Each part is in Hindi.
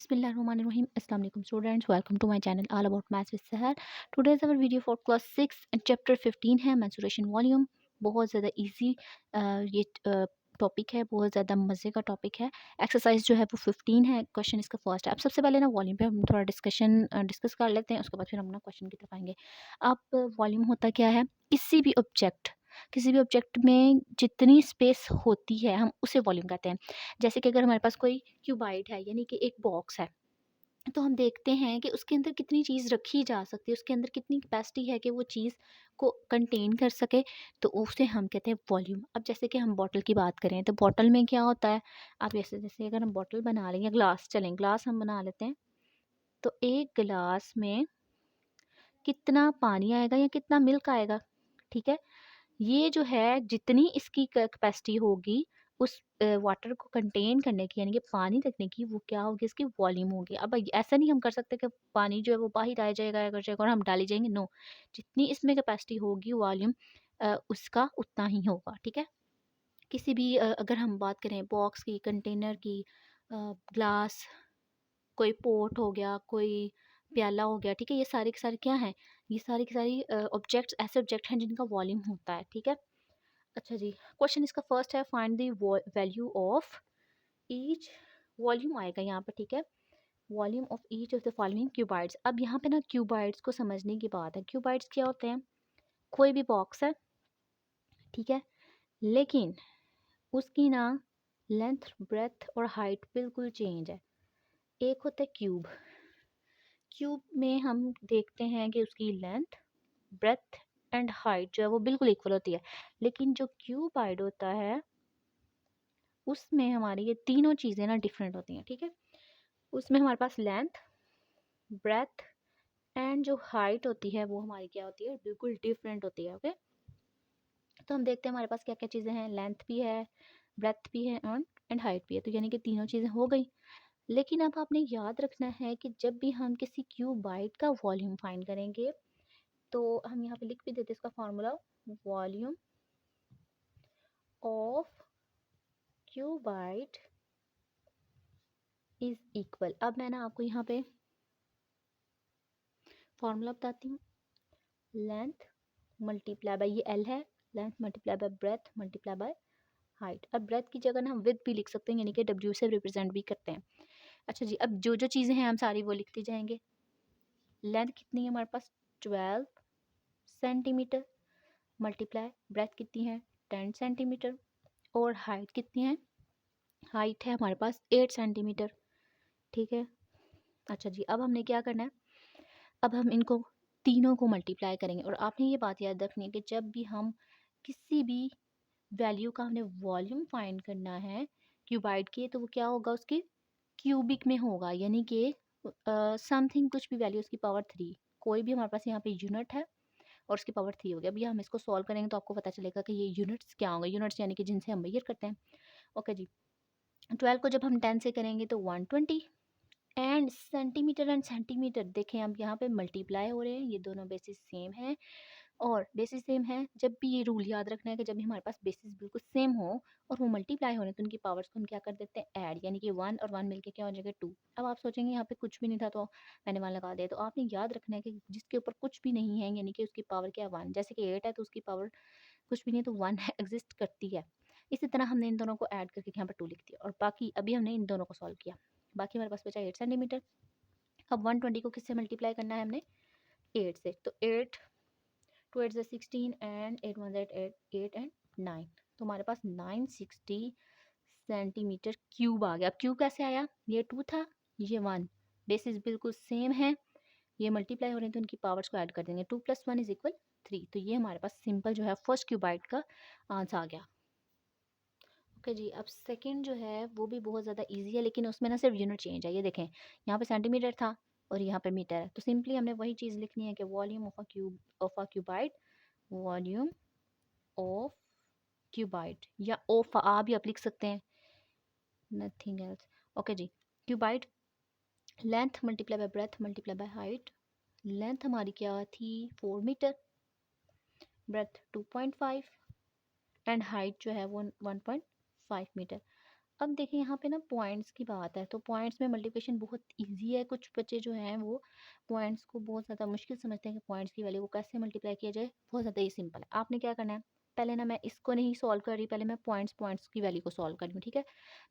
Bismillahirrahmanirrahim. Assalamu alaikum students. Welcome to my channel all about maths with Sahar. Today's our video for class 6 and chapter 15 है mensuration volume. बहुत ज़्यादा इजी ये टॉपिक है, बहुत ज़्यादा मज़े का टॉपिक है। एक्सरसाइज जो है वो 15 है, क्वेश्चन इसका फर्स्ट है। अब सबसे पहले ना वॉल्यूम पे हम थोड़ा डिस्कस कर लेते हैं, उसके बाद फिर हम ना क्वेश्चन की तरफ आएंगे। अब वॉल्यूम होता क्या है? किसी भी ऑब्जेक्ट में जितनी स्पेस होती है हम उसे वॉल्यूम कहते हैं। जैसे कि अगर हमारे पास कोई क्यूबाइड है यानी कि एक बॉक्स है, तो हम देखते हैं कि उसके अंदर कितनी चीज़ रखी जा सकती है, उसके अंदर कितनी कैपेसिटी है कि वो चीज़ को कंटेन कर सके, तो उसे हम कहते हैं वॉल्यूम। अब जैसे कि हम बॉटल की बात करें तो बॉटल में क्या होता है, अब जैसे जैसे अगर हम बॉटल बना लेंगे, ग्लास हम बना लेते हैं, तो एक गिलास में कितना पानी आएगा या कितना मिल्क आएगा, ठीक है। ये जो है जितनी इसकी कैपेसिटी होगी उस वाटर को कंटेन करने की, यानी कि पानी रखने की, वो क्या होगी, इसकी वॉल्यूम होगी। अब ऐसा नहीं हम कर सकते कि पानी जो है वो बाहर आ जाएगा या कर जाएगा और हम डाली जाएंगे, नो। जितनी इसमें कैपेसिटी होगी वॉल्यूम उसका उतना ही होगा, ठीक है। किसी भी अगर हम बात करें बॉक्स की, कंटेनर की, ग्लास, कोई पोट हो गया, कोई प्याला हो गया, ठीक है, ये सारे के सारे क्या हैं, ये सारी की सारी ऑब्जेक्ट्स ऐसे ऑब्जेक्ट हैं जिनका वॉल्यूम होता है, ठीक है। अच्छा जी, क्वेश्चन इसका फर्स्ट है, find the value of each, volume आएगा यहाँ पर, ठीक है। Volume of each of the following cuboids. अब यहाँ पे ना क्यूबाइड्स को समझने की बात है। क्यूबाइड्स क्या होते हैं? कोई भी बॉक्स है, ठीक है, लेकिन उसकी ना लेंथ, ब्रेथ और हाइट बिल्कुल चेंज है। एक होता है क्यूब। क्यूब में हम देखते हैं कि उसकी लेंथ, ब्रेथ एंड हाइट जो है वो बिल्कुल इक्वल होती है, लेकिन जो क्यूबाइड होता है उसमें हमारी ये तीनों चीज़ें ना डिफरेंट होती हैं, ठीक है। उसमें हमारे पास लेंथ, ब्रेथ एंड जो हाइट होती है वो हमारी क्या होती है, बिल्कुल डिफरेंट होती है, ओके। तो हम देखते हैं हमारे पास क्या क्या चीज़ें हैं, लेंथ भी है, ब्रेथ भी है एंड हाइट भी है, तो यानी कि तीनों चीज़ें हो गई। लेकिन अब आपने याद रखना है कि जब भी हम किसी क्यूबाइड का वॉल्यूम फाइंड करेंगे, तो हम यहाँ पे लिख भी देते हैं इसका formula, volume of cuboid is equal. अब मैं ना आपको यहाँ पे फॉर्मूला बताती हूँ, लेंथ मल्टीप्लाई बाय, ये एल है, length multiply by breadth multiply by height. अब ब्रेथ की जगह ना हम विथ भी लिख सकते हैं, यानी कि डब्ल्यू से रिप्रेजेंट भी करते हैं। अच्छा जी, अब जो जो चीज़ें हैं हम सारी वो लिखते जाएंगे। लेंथ कितनी है हमारे पास, 12 सेंटीमीटर, मल्टीप्लाई ब्रेथ कितनी है, 10 सेंटीमीटर, और हाइट कितनी है, हाइट है हमारे पास 8 सेंटीमीटर, ठीक है। अच्छा जी, अब हमने क्या करना है, अब हम इनको तीनों को मल्टीप्लाई करेंगे। और आपने ये बात याद रखनी है कि जब भी हम किसी भी वैल्यू का हमने वॉल्यूम फाइंड करना है क्यूबाइड के, तो वो क्या होगा, उसके क्यूबिक में होगा, यानी कि समथिंग, कुछ भी वैल्यू उसकी पावर 3, कोई भी हमारे पास यहाँ पे यूनिट है और उसकी पावर 3 हो गया। अभी हम इसको सॉल्व करेंगे तो आपको पता चलेगा कि ये यूनिट्स क्या होंगे, यूनिट्स यानी कि जिनसे हम मेजर करते हैं। ओके जी, 12 को जब हम 10 से करेंगे तो 120, एंड सेंटीमीटर देखें, अब यहाँ पे मल्टीप्लाई हो रहे हैं, ये दोनों बेसिस सेम है, और बेसिस सेम है, जब भी ये रूल याद रखना है कि जब भी हमारे पास बेसिस बिल्कुल सेम हो और वो मल्टीप्लाई हो रहे हैं, तो उनकी पावर्स को हम क्या कर देते हैं, ऐड, यानी कि 1 और 1 मिलके क्या हो जाएगा, 2। अब आप सोचेंगे यहाँ पे कुछ भी नहीं था तो मैंने 1 लगा दिया, तो आपने याद रखना है कि जिसके ऊपर कुछ भी नहीं है, यानी कि उसकी पावर क्या है, 1। जैसे कि 8 है तो उसकी पावर कुछ भी नहीं है तो 1 है, एग्जिस्ट करती है। इसी तरह हमने इन दोनों को ऐड करके यहाँ पर 2 लिख दिया, और बाकी अभी हमने इन दोनों को सॉल्व किया, बाकी हमारे पास बचा 8 सेंटीमीटर। अब 120 को किससे मल्टीप्लाई करना है हमने, 8 से, तो 8 2 8 16 एंड 8 1 8 एंड 9, तो हमारे पास 960 सेंटीमीटर क्यूब आ गया। अब क्यूब कैसे आया, ये 2 था, ये 1, बेसिस बिल्कुल सेम है, ये मल्टीप्लाई हो रहे हैं तो उनकी पावर्स को ऐड कर देंगे, 2 + 1 = 3। तो ये हमारे पास सिंपल जो है फर्स्ट क्यूबाइड का आंसर आ गया। ओके जी, अब सेकंड जो है वो भी बहुत ज़्यादा इजी है, लेकिन उसमें ना सिर्फ यूनिट चेंज है। ये देखें, यहाँ पे सेंटीमीटर था और यहाँ पे मीटर है, तो सिंपली हमने वही चीज़ लिखनी है कि volume of a cuboid, volume of cuboid, या ऑफ आ भी आप लिख सकते हैं, नथिंग एल्स। ओके जी, cuboid, length multiply by breadth multiply by height. Length हमारी क्या थी, 4 मीटर, ब्रेथ 2.5 एंड हाइट जो है वो 1.5 मीटर। अब देखिए यहाँ पे ना पॉइंट्स की बात है, तो पॉइंट्स में मल्टीप्लिकेशन बहुत ईज़ी है। कुछ बच्चे जो हैं वो पॉइंट्स को बहुत ज़्यादा मुश्किल समझते हैं कि पॉइंट्स की वैल्यू को कैसे मल्टीप्लाई किया जाए। बहुत ज़्यादा ही सिंपल है। आपने क्या करना है, पहले ना मैं इसको नहीं सॉल्व कर रही, पहले मैं पॉइंट्स की वैल्यू को सॉल्व कर रही हूँ, ठीक है?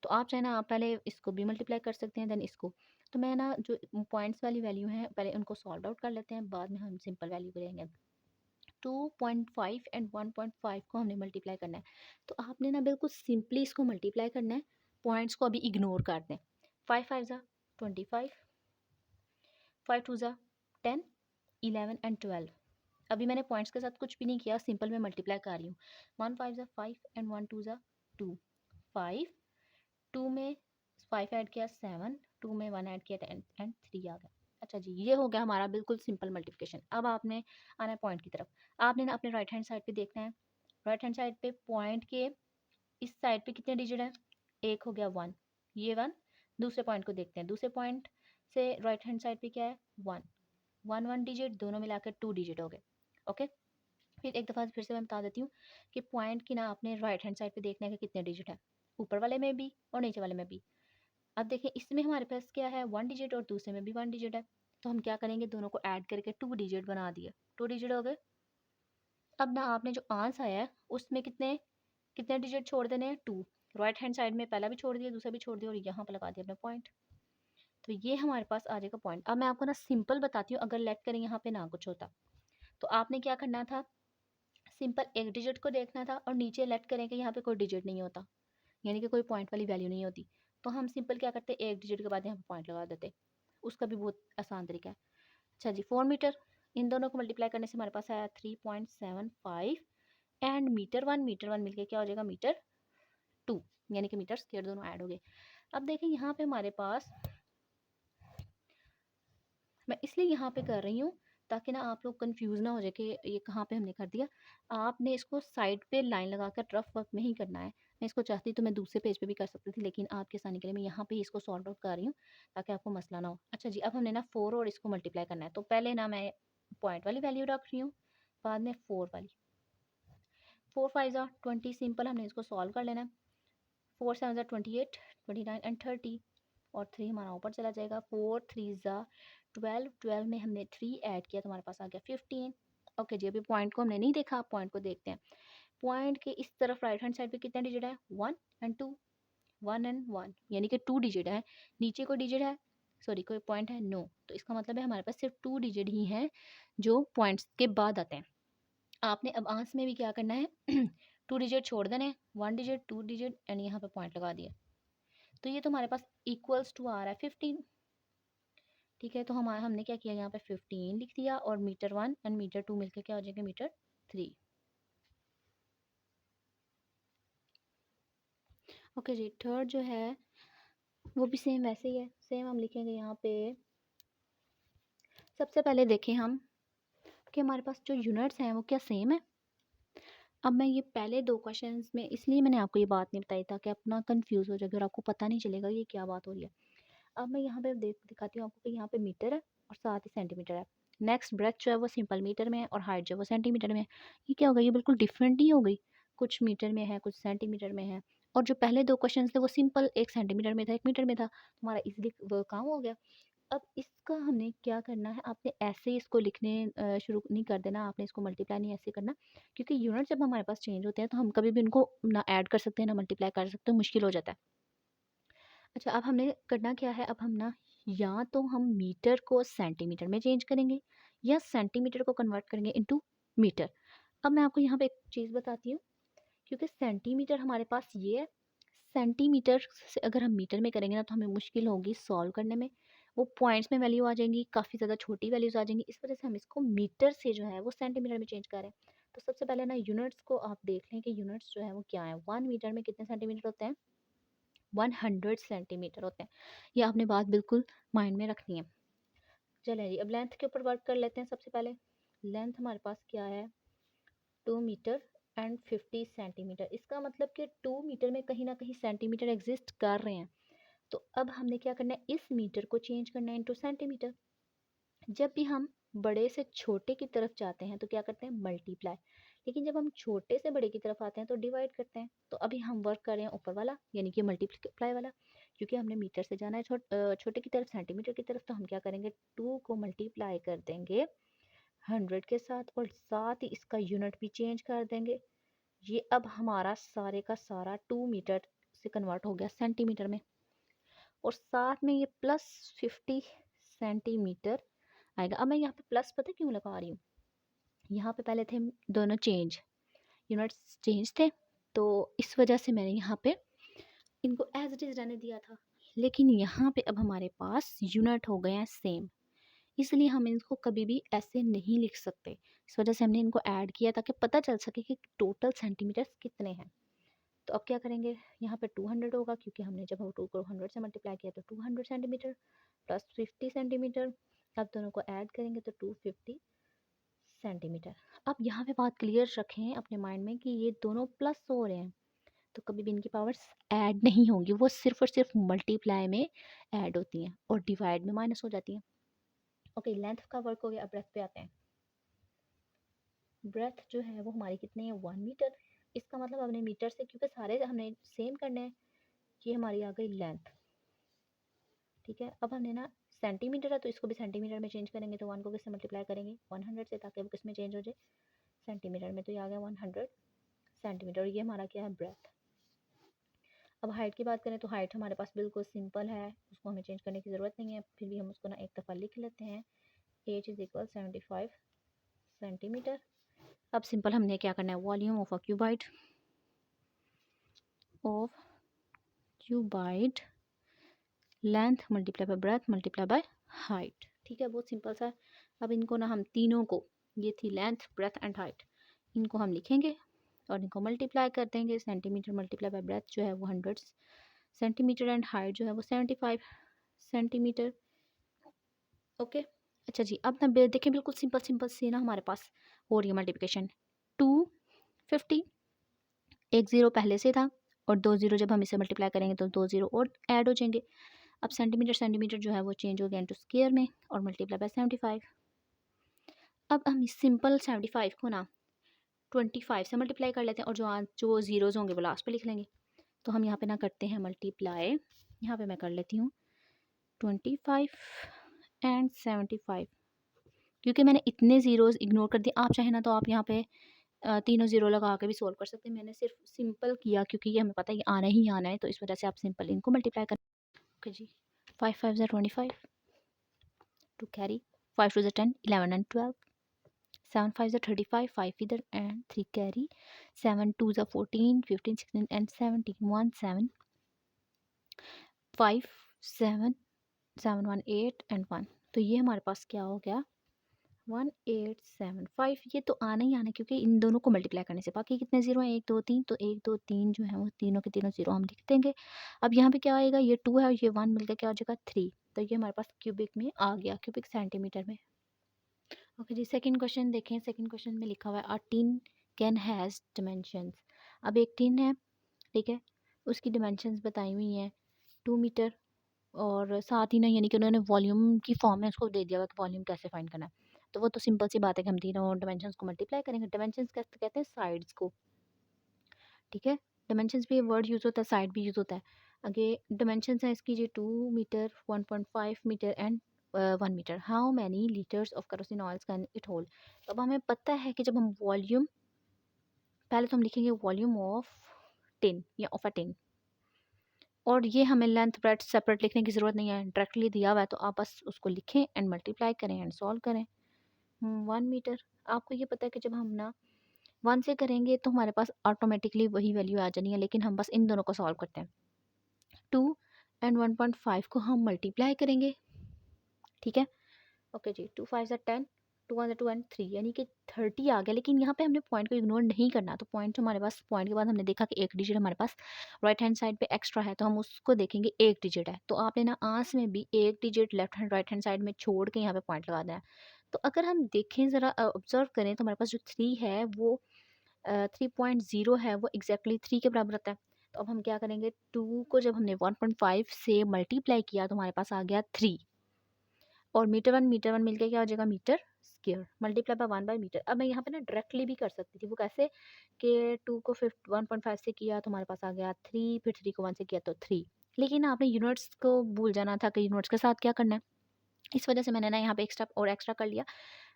तो आप चाहे ना आप पहले इसको भी मल्टीप्लाई कर सकते हैं, देन इसको। तो मैं ना जो पॉइंट्स वाली वैल्यू है पहले उनको सॉल्व आउट कर लेते हैं, बाद में हम सिंपल वैल्यू को लेंगे। 2.5 एंड 1.5 को हमने मल्टीप्लाई करना है। तो आपने ना बिल्कुल सिंपली इसको मल्टीप्लाई करना है, पॉइंट्स को अभी इग्नोर कर दें। 5 5 ज़ा 25, 5 2 ज़ा 10, 11 एंड 12। अभी मैंने पॉइंट्स के साथ कुछ भी नहीं किया, सिंपल मैं मल्टीप्लाई कर रही हूँ। 1 5 ज़ा 5 एंड 1 2 ज़ा 2, 5, 2 में 5 ऐड किया 7, 2 में 1 ऐड किया 10 एंड 3 आ गया। अच्छा जी, ये हो गया हमारा बिल्कुल सिंपल मल्टीप्लिकेशन। अब आपने आना है पॉइंट की तरफ। आपने ना अपने राइट हैंड साइड पे देखना है, राइट हैंड साइड पे पॉइंट के इस साइड पे कितने डिजिट हैं? एक हो गया 1, ये 1। दूसरे पॉइंट को देखते हैं, दूसरे पॉइंट से राइट हैंड साइड पे क्या है? 1, 1 डिजिट, दोनों मिलाकर 2 डिजिट हो गए। ओके, फिर एक दफ़ा फिर से मैं बता देती हूँ कि पॉइंट की ना आपने राइट हैंड साइड पे देखना है कि कितने डिजिट है, ऊपर वाले में भी और नीचे वाले में भी। अब देखिए इसमें हमारे पास क्या है, 1 डिजिट और दूसरे में भी 1 डिजिट है। तो हम क्या करेंगे, दोनों को ऐड करके 2 डिजिट बना दिए, 2 डिजिट हो गए। अब ना आपने जो आंसर आया है उसमें कितने कितने डिजिट छोड़ देने हैं? 2। राइट हैंड साइड में पहला भी छोड़ दिया, दूसरा भी छोड़ दिया और यहाँ पे लगा दिया अपने पॉइंट। तो ये हमारे पास आ जाएगा पॉइंट। अब मैं आपको ना सिंपल बताती हूँ, अगर लेट करें यहाँ पे ना कुछ होता तो आपने क्या करना था, सिंपल एक डिजिट को देखना था और नीचे लेट करें कि यहाँ पे कोई डिजिट नहीं होता, यानी कि कोई पॉइंट वाली वैल्यू नहीं होती। तो हम सिंपल क्या करते, एक डिजिट के बाद यहाँ पे पॉइंट लगा देते। उसका भी बहुत आसान तरीका है। अच्छा जी, 4 मीटर, इन दोनों को मल्टीप्लाई करने से हमारे पास आया 3.75 एंड मीटर वन मिलके क्या हो जाएगा, मीटर 2, यानी कि मीटर स्क्वायर दोनों ऐड हो गए। अब देखिए यहाँ पे हमारे पास, मैं इसलिए यहाँ पे कर रही हूँ ताकि ना आप लोग कंफ्यूज ना हो जाए कि ये कहाँ पे हमने कर दिया। आपने इसको साइड पे लाइन लगाकर रफ वर्क में ही करना है। मैं इसको चाहती तो मैं दूसरे पेज पे भी कर सकती थी, लेकिन आपके आसानी के लिए मैं यहाँ पे ही इसको सॉल्व आउट कर रही हूँ ताकि आपको मसला ना हो। अच्छा जी, अब हमने ना 4 और इसको मल्टीप्लाई करना है, तो पहले ना मैं पॉइंट वाली वैल्यू रख रही हूँ, बाद में 4 वाली। 4 5 ज़ा 20, सिंपल हमने इसको सॉल्व कर लेना है। 4 7 ज़ा 28, 29 एंड 30 और 3 हमारा ऊपर चला जाएगा। 4 3 ज़ा 12, 12 में हमने 3 ऐड किया तो हमारे पास आ गया 15। ओके जी, अभी पॉइंट को हमने नहीं देखा, आप पॉइंट को देखते हैं। पॉइंट के इस तरफ राइट हैंड साइड पे कितने डिजिट है, 1 एंड 2, 1 एंड 1, यानी कि 2 डिजिट है। नीचे कोई डिजिट है, सॉरी कोई पॉइंट है, नो। तो इसका मतलब है हमारे पास सिर्फ 2 डिजिट ही हैं जो पॉइंट्स के बाद आते हैं। आपने अब आंसर में भी क्या करना है, 2 डिजिट छोड़ देने, 1 डिजिट, 2 डिजिट एंड यहाँ पे पॉइंट लगा दिया। तो ये तो हमारे पास इक्वल्स टू आ रहा है 15। ठीक है, तो हमारा हमने क्या किया, यहाँ पे 15 लिख दिया और मीटर 1 एंड मीटर 2 मिलकर क्या हो जाएगा, मीटर 3। ओके जी, थर्ड जो है वो भी सेम वैसे ही है, सेम हम लिखेंगे यहाँ पे। सबसे पहले देखें हम कि हमारे पास जो यूनिट्स हैं वो क्या सेम है। अब मैं ये पहले 2 क्वेश्चंस में इसलिए मैंने आपको ये बात नहीं बताई ताकि आप ना कंफ्यूज हो जाएगा और आपको पता नहीं चलेगा ये क्या बात हो रही है। अब मैं यहाँ पे दिखाती हूँ आपको कि यहाँ पे मीटर है और साथ ही सेंटीमीटर है। नेक्स्ट ब्रेथ जो है वो सिंपल मीटर में है और हाइट जो है वो सेंटीमीटर में है। ये क्या हो गई, ये बिल्कुल डिफरेंट ही हो गई, कुछ मीटर में है कुछ सेंटीमीटर में है। और जो पहले 2 क्वेश्चन थे वो सिंपल, एक सेंटीमीटर में था एक मीटर में था, हमारा इजीली वो काम हो गया। अब इसका हमने क्या करना है, आपने ऐसे ही इसको लिखने शुरू नहीं कर देना, आपने इसको मल्टीप्लाई नहीं ऐसे करना, क्योंकि यूनिट जब हमारे पास चेंज होते हैं तो हम कभी भी उनको ना ऐड कर सकते हैं ना मल्टीप्लाई कर सकते हैं, मुश्किल हो जाता है। अच्छा, अब हमने करना क्या है, अब हम ना या तो हम मीटर को सेंटीमीटर में चेंज करेंगे या सेंटीमीटर को कन्वर्ट करेंगे इनटू मीटर। अब मैं आपको यहाँ पे एक चीज़ बताती हूँ, क्योंकि सेंटीमीटर हमारे पास ये है, सेंटीमीटर से अगर हम मीटर में करेंगे ना तो हमें मुश्किल होगी सॉल्व करने में, वो पॉइंट्स में वैल्यू आ जाएंगी, काफ़ी ज़्यादा छोटी वैल्यूज़ आ जाएंगी, इस वजह से हम इसको मीटर से जो है वो सेंटीमीटर में चेंज कर रहे हैं। तो सबसे पहले ना यूनिट्स को आप देख लें कि यूनिट्स जो है वो क्या है। 1 मीटर में कितने सेंटीमीटर होते हैं, 100 सेंटीमीटर होते हैं। ये आपने बात बिल्कुल माइंड में रखनी है। चलें जी, अब लेंथ के ऊपर वर्क कर लेते हैं। सबसे पहले लेंथ हमारे पास क्या है, 2 मीटर एंड 50 सेंटीमीटर। इसका मतलब कि 2 मीटर में कहीं ना कहीं सेंटीमीटर एग्जिस्ट कर रहे हैं। तो अब हमने क्या करना है, इस मीटर को चेंज करना है इनटू सेंटीमीटर। जब भी हम बड़े से छोटे की तरफ जाते हैं तो क्या करते हैं, मल्टीप्लाई। लेकिन जब हम छोटे से बड़े की तरफ आते हैं तो डिवाइड करते हैं। तो अभी हम वर्क कर रहे हैं ऊपर वाला यानी कि मल्टीप्लाई वाला, क्योंकि हमने मीटर से जाना है छोटे की तरफ सेंटीमीटर की तरफ। तो हम क्या करेंगे, 2 को मल्टीप्लाई कर देंगे 100 के साथ और साथ ही इसका यूनिट भी चेंज कर देंगे। ये अब हमारा सारे का सारा 2 मीटर से कन्वर्ट हो गया सेंटीमीटर में, और साथ में ये प्लस 50 सेंटीमीटर आएगा। अब मैं यहाँ पे प्लस पता क्यों लगा रही हूँ, यहाँ पे पहले थे दोनों चेंज, यूनिट्स चेंज थे, तो इस वजह से मैंने यहाँ पे इनको एज इट इज़ रहने दिया था। लेकिन यहाँ पे अब हमारे पास यूनिट हो गए हैं सेम, इसलिए हम इनको कभी भी ऐसे नहीं लिख सकते। इस वजह से हमने इनको ऐड किया ताकि पता चल सके कि टोटल सेंटीमीटर कितने हैं। तो अब क्या करेंगे, यहाँ पे 200 होगा क्योंकि हमने जब 2 को 100 से मल्टीप्लाई किया तो 200 सेंटीमीटर प्लस 50 सेंटीमीटर। अब दोनों को ऐड करेंगे तो 250 सेंटीमीटर। अब यहाँ पे बात क्लियर रखें अपने माइंड में कि ये दोनों प्लस हो रहे हैं, तो कभी भी इनकी पावर्स ऐड नहीं होंगी, वो सिर्फ और सिर्फ मल्टीप्लाई में ऐड होती हैं और डिवाइड में माइनस हो जाती हैं। ओके, लेंथ का वर्क हो गया। अब ब्रेथ पे आते हैं। ब्रेथ जो है वो हमारी कितनी है, 1 मीटर। इसका मतलब हमने मीटर से, क्योंकि सारे हमने सेम करने हैं, ये हमारी आ गई लेंथ। ठीक है, अब हमने ना सेंटीमीटर है तो इसको भी सेंटीमीटर में चेंज करेंगे, तो 1 को किससे मल्टीप्लाई करेंगे, 100 से, ताकि वो किस में चेंज हो जाए, सेंटीमीटर में। तो ये आ गया 100 सेंटीमीटर। ये हमारा क्या है, ब्रेथ। अब हाइट की बात करें तो हाइट हमारे पास बिल्कुल सिंपल है, उसको हमें चेंज करने की ज़रूरत नहीं है, फिर भी हम उसको ना एक दफ़ा लिख लेते हैं। h is equal 75 centimetre. अब सिंपल हमने क्या करना है, volume of a cuboid length multiply by breadth multiply by height. ठीक है, बहुत सिंपल सा है। अब इनको ना हम तीनों को, ये थी लेंथ ब्रेथ एंड हाइट, इनको हम लिखेंगे और इनको मल्टीप्लाई कर देंगे। सेंटीमीटर मल्टीप्लाई बाय ब्रेथ जो है वो 100 सेंटीमीटर एंड हाइट जो है वो 75 सेंटीमीटर। ओके, अच्छा जी, अब ना देखें बिल्कुल सिंपल सिंपल सी ना हमारे पास हो रही है मल्टीप्लिकेशन। 250, एक ज़ीरो पहले से था और 2 ज़ीरो जब हम इसे मल्टीप्लाई करेंगे तो 2 ज़ीरो और ऐड हो जाएंगे। अब सेंटीमीटर सेंटीमीटर जो है वो चेंज हो गया इनटू स्क्वायर में और मल्टीप्लाई बाय 75। अब हम इस सिंपल 75 को ना 25 से मल्टीप्लाई कर लेते हैं और जो ज़ीरोज़ होंगे वो लास्ट पे लिख लेंगे। तो हम यहाँ पे ना करते हैं मल्टीप्लाई, यहाँ पे मैं कर लेती हूँ 25 एंड 75, क्योंकि मैंने इतने ज़ीरोज़ इग्नोर कर दिए। आप चाहे ना तो आप यहाँ पे तीनों ज़ीरो लगा के भी सोल्व कर सकते हैं। मैंने सिर्फ सिंपल किया क्योंकि ये हमें पता है ये आना ही आना है, तो इस वजह से आप सिंपल इनको मल्टीप्लाई कर। ओके जी, 5 5 ज़ा 25 टू कैरी, 5 2 ज़ा 10, 11 and 12, 7 5 ज़ा 35, 5 इधर एंड 3 कैरी, 7 2 ज़ा 14, 15 16 and 17, 1 7, 5 7 7 1 8 and 1। तो ये हमारे पास क्या हो गया, 1875। ये तो आना ही आना है क्योंकि इन दोनों को मल्टीप्लाई करने से। बाकी कितने ज़ीरो हैं, 1 2 3, तो 1 2 3 जो है वो तीनों के तीनों ज़ीरो हम लिख देंगे। अब यहाँ पे क्या आएगा, ये 2 है और ये 1 मिलकर क्या हो जाएगा 3। तो ये हमारे पास क्यूबिक में आ गया, क्यूबिक सेंटीमीटर में। ओके जी, सेकंड क्वेश्चन देखें। सेकंड क्वेश्चन में लिखा हुआ है a tin can has dimensions. अब एक टिन है, ठीक है, उसकी डिमेंशंस बताई हुई हैं 2 मीटर, और साथ ही ना यानी कि उन्होंने वॉल्यूम की फॉर्म में उसको दे दिया हुआ कि वॉल्यूम कैसे फाइंड करना है। तो वो तो सिंपल सी बात है कि हम तीनों डिमेंशंस को मल्टीप्लाई करेंगे। डिमेंशंस कैसे कहते हैं, साइड्स को। ठीक है, डिमेंशंस भी वर्ड यूज़ होता है, साइड भी यूज़ होता है। आगे डिमेंशंस है इसकी जी 2 metre, 1.5 metre and 1 metre. How many litres of kerosene oils can it hold. तो अब हमें पता है कि जब हम वॉल्यूम, पहले तो हम लिखेंगे वॉल्यूम ऑफ टिन या ऑफ अ टिन, और ये हमें लेंथ ब्रेथ सेपरेट लिखने की ज़रूरत नहीं है, डायरेक्टली दिया हुआ है तो आप बस उसको लिखें एंड मल्टीप्लाई करें एंड सॉल्व करें। 1 मीटर, आपको ये पता है कि जब हम ना 1 से करेंगे तो हमारे पास ऑटोमेटिकली वही वैल्यू आ जानी है, लेकिन हम बस इन दोनों को सॉल्व करते हैं। 2 एंड 1.5 को हम मल्टीप्लाई करेंगे। ठीक है, ओके जी, 2 5 ज़ा 10, 2 1 ज़ा 2 एंड 3, यानी कि 30 आ गया। लेकिन यहाँ पे हमने पॉइंट को इग्नोर नहीं करना, तो पॉइंट हमारे पास, पॉइंट के बाद हमने देखा कि एक डिजिट हमारे पास राइट हैंड साइड पे एक्स्ट्रा है, तो हम उसको देखेंगे एक डिजिट है। तो आपने ना आंस में भी एक digit left hand right hand side में छोड़ के यहाँ पे पॉइंट लगा देना है। तो अगर हम देखें ज़रा ऑब्जर्व करें तो हमारे पास जो 3 है वो 3.0 है, वो एग्जैक्टली 3 के बराबर आता है। तो अब हम क्या करेंगे, 2 को जब हमने 1.5 से मल्टीप्लाई किया तो हमारे पास आ गया 3, और मीटर वन मिलकर क्या हो जाएगा, metre square multiply by 1 by metre. अब मैं यहाँ पे ना डायरेक्टली भी कर सकती थी, वो कैसे कि 2 को 1.5 से किया तो हमारे पास आ गया 3, फिर 3 को 1 से किया तो 3। लेकिन आपने यूनिट्स को भूल जाना था कि यूनिट्स के साथ क्या करना है। इस वजह से मैंने ना यहाँ पे एक्स्ट्रा कर लिया।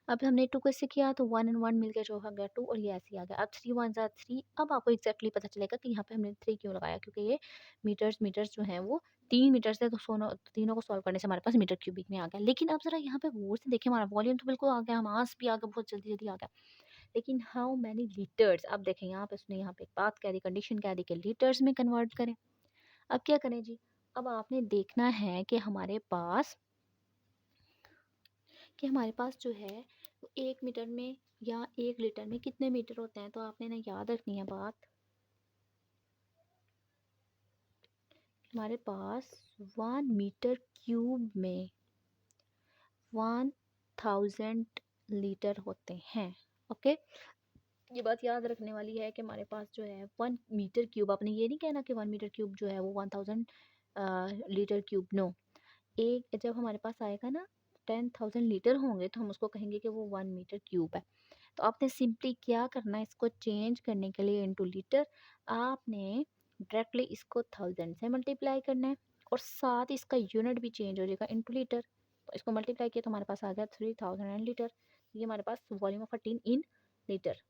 अब हमने 2 को इससे किया तो 1 एंड 1 मिलके जो हो गया 2 और ये ऐसे ही आ गया। अब 3 1 ज़ा 3। अब आपको एग्ज़ैक्टली पता चलेगा कि यहाँ पे हमने 3 क्यों लगाया, क्योंकि ये मीटर्स जो हैं वो 3 मीटर से, तो सोनो तीनों को सॉल्व करने से हमारे पास मीटर क्यूबिक में आ गया। लेकिन अब ज़रा यहाँ पे गौर से देखें, हमारा वॉल्यूम तो बिल्कुल आ गया, मास भी आ गया, बहुत जल्दी-जल्दी आ गया। लेकिन हाउ मैनी लीटर्स, अब देखें यहाँ पे उसने यहाँ पे एक बात कह दी, कंडीशन कह दी कि लीटर्स में कन्वर्ट करें। अब क्या करें जी? अब आपने देखना है कि हमारे पास जो है वो 1 मीटर में या 1 लीटर में कितने मीटर होते हैं। तो आपने ना याद रखनी है बात, हमारे पास 1 मीटर क्यूब में 1000 लीटर होते हैं। ओके, ये बात याद रखने वाली है कि हमारे पास जो है 1 मीटर क्यूब, आपने ये नहीं कहना कि 1 मीटर क्यूब जो है वो 1000 लीटर क्यूब, नो। एक जब हमारे पास आएगा ना 10,000 लीटर होंगे तो हम उसको कहेंगे कि वो 1 मीटर क्यूब है। तो आपने सिंपली क्या करना है, इसको चेंज करने के लिए इनटू लीटर, आपने डायरेक्टली इसको 1000 से मल्टीप्लाई करना है और साथ इसका यूनिट भी चेंज हो जाएगा इनटू लीटर। तो इसको मल्टीप्लाई किया तो हमारे पास आ गया 3000 लीटर। ये हमारे पास volume of a tin in litre.